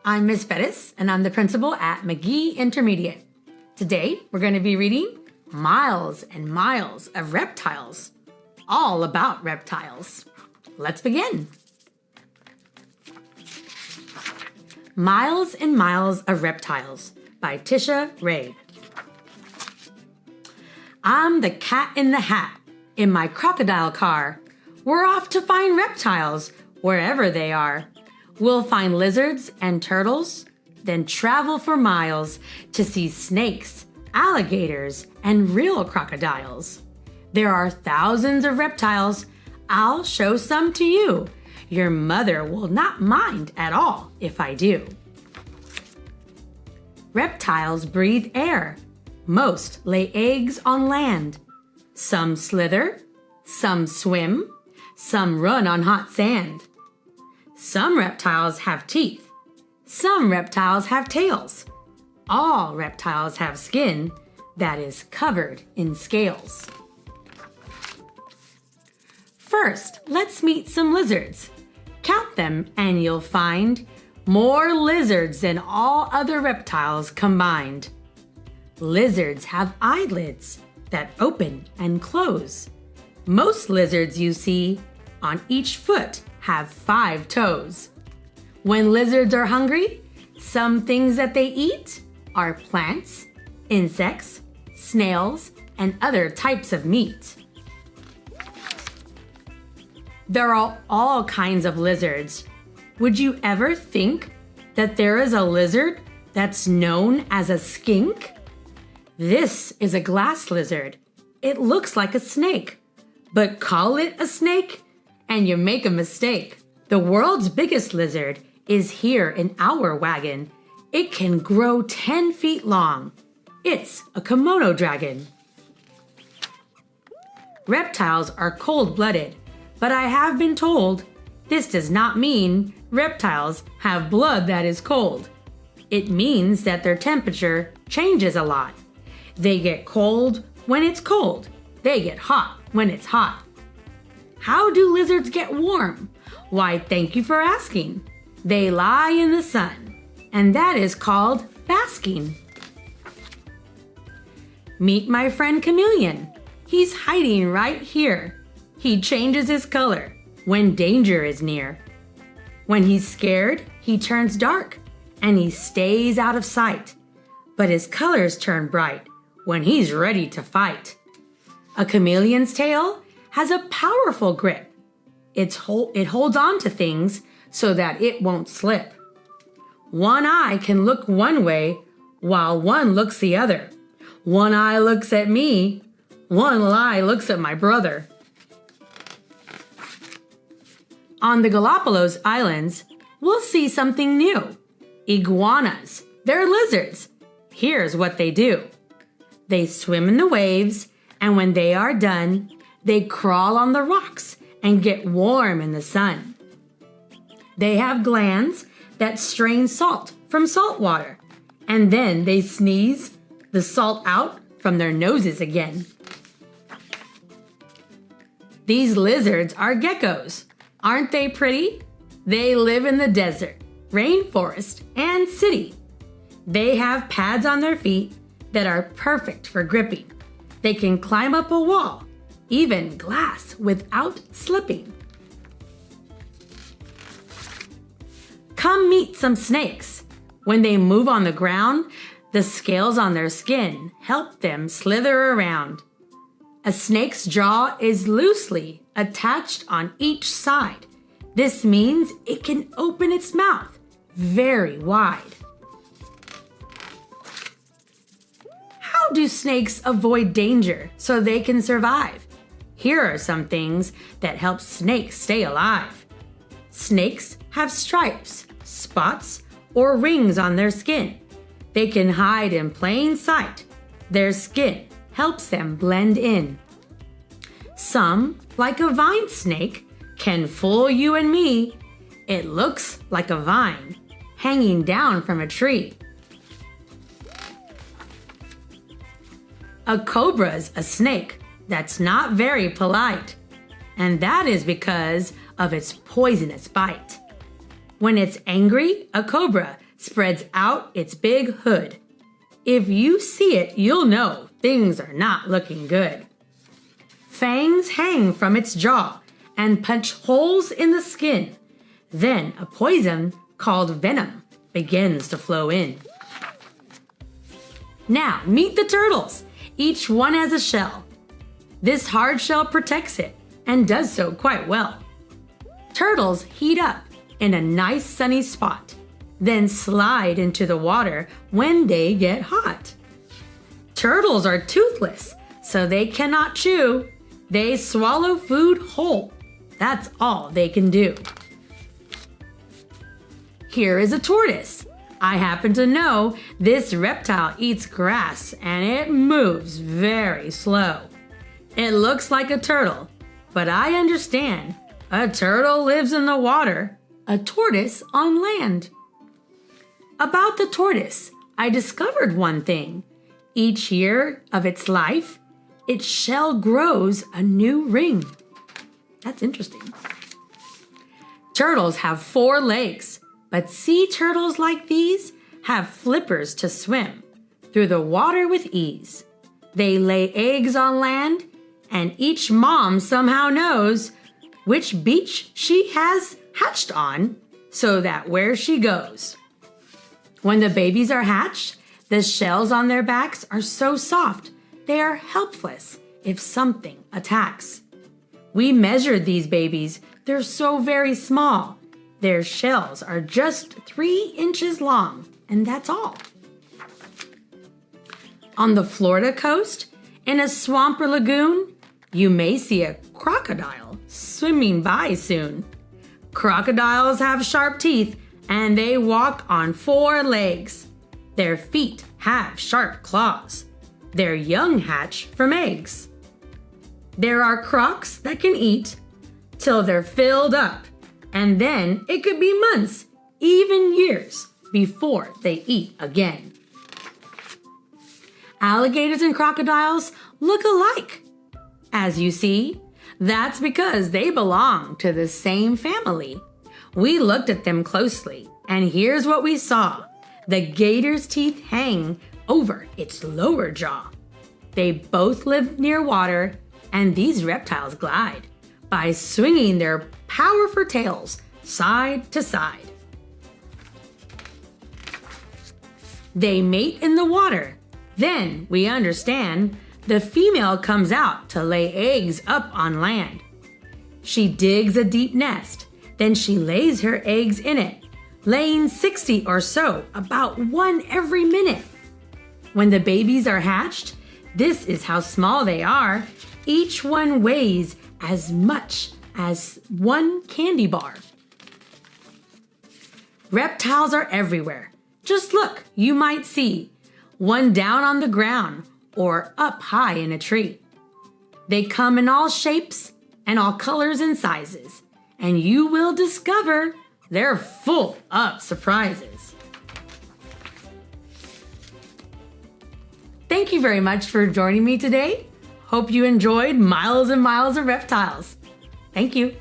I'm Miss Perez, and I'm the principal at McGee Intermediate. Today, we're going to be reading Miles and Miles of Reptiles, all about reptiles. Let's begin. Miles and Miles of Reptiles by Tisha Rae. I'm the cat in the hat in my crocodile car. We're off to find reptiles wherever they are. We'll find lizards and turtles, then travel for miles to see snakes, alligators, and real crocodiles. There are thousands of reptiles. I'll show some to you. Your mother will not mind at all if I do. Reptiles breathe air. Most lay eggs on land. Some slither, some swim, some run on hot sand. Some reptiles have teeth. Some reptiles have tails. All reptiles have skin that is covered in scales. First, let's meet some lizards. Count them and you'll find more lizards than all other reptiles combined. Lizards have eyelids that open and close. Most lizards you see on each foot have 5 toes. When lizards are hungry, some things that they eat are plants, insects, snails, and other types of meat. There are all kinds of lizards. Would you ever think that there is a lizard that's known as a skink? This is a glass lizard. It looks like a snake, but call it a snake and you make a mistake. The world's biggest lizard is here in our wagon. It can grow 10 feet long. It's a kimono dragon. Reptiles are cold-blooded, but I have been told this does not mean reptiles have blood that is cold. It means that their temperature changes a lot. They get cold when it's cold. They get hot when it's hot. How do lizards get warm? Why, thank you for asking. They lie in the sun, and that is called basking. Meet my friend Chameleon. He's hiding right here. He changes his color when danger is near. When he's scared, he turns dark, and he stays out of sight. But his colors turn bright when he's ready to fight. A chameleon's tail has a powerful grip. It holds on to things so that it won't slip. One eye can look one way while one looks the other. One eye looks at me, one eye looks at my brother. On the Galapagos Islands, we'll see something new. Iguanas. They're lizards. Here's what they do. They swim in the waves, and when they are done, they crawl on the rocks and get warm in the sun. They have glands that strain salt from salt water, and then they sneeze the salt out from their noses again. These lizards are geckos. Aren't they pretty? They live in the desert, rainforest, and city. They have pads on their feet that are perfect for gripping. They can climb up a wall, even glass, without slipping. Come meet some snakes. When they move on the ground, the scales on their skin help them slither around. A snake's jaw is loosely attached on each side. This means it can open its mouth very wide. How do snakes avoid danger so they can survive? Here are some things that help snakes stay alive. Snakes have stripes, spots, or rings on their skin. They can hide in plain sight. Their skin helps them blend in. Some, like a vine snake, can fool you and me. It looks like a vine hanging down from a tree. A cobra's a snake that's not very polite, and that is because of its poisonous bite. When it's angry, a cobra spreads out its big hood. If you see it, you'll know things are not looking good. Fangs hang from its jaw and punch holes in the skin. Then a poison called venom begins to flow in. Now meet the turtles. Each one has a shell. This hard shell protects it and does so quite well. Turtles heat up in a nice sunny spot, then slide into the water when they get hot. Turtles are toothless, so they cannot chew. They swallow food whole. That's all they can do. Here is a tortoise. I happen to know this reptile eats grass and it moves very slow. It looks like a turtle, but I understand. A turtle lives in the water, a tortoise on land. About the tortoise, I discovered one thing. Each year of its life, its shell grows a new ring. That's interesting. Turtles have 4 legs, but sea turtles like these have flippers to swim through the water with ease. They lay eggs on land, and each mom somehow knows which beach she has hatched on so that where she goes. When the babies are hatched, the shells on their backs are so soft they are helpless if something attacks. We measured these babies. They're so very small. Their shells are just 3 inches long, and that's all. On the Florida coast, in a swamp or lagoon, you may see a crocodile swimming by soon. Crocodiles have sharp teeth, and they walk on 4 legs. Their feet have sharp claws. Their young hatch from eggs. There are crocs that can eat till they're filled up, and then it could be months, even years, before they eat again. Alligators and crocodiles look alike. As you see, that's because they belong to the same family. We looked at them closely, and here's what we saw. The gator's teeth hang over its lower jaw. They both live near water, and these reptiles glide by swinging their powerful tails side to side. They mate in the water. Then, we understand, the female comes out to lay eggs up on land. She digs a deep nest, then she lays her eggs in it, laying 60 or so, about 1 every minute. When the babies are hatched, this is how small they are. Each one weighs as much as 1 candy bar. Reptiles are everywhere. Just look, you might see one down on the ground or up high in a tree. They come in all shapes and all colors and sizes, and you will discover they're full of surprises. Thank you very much for joining me today. Hope you enjoyed Miles and Miles of Reptiles. Thank you.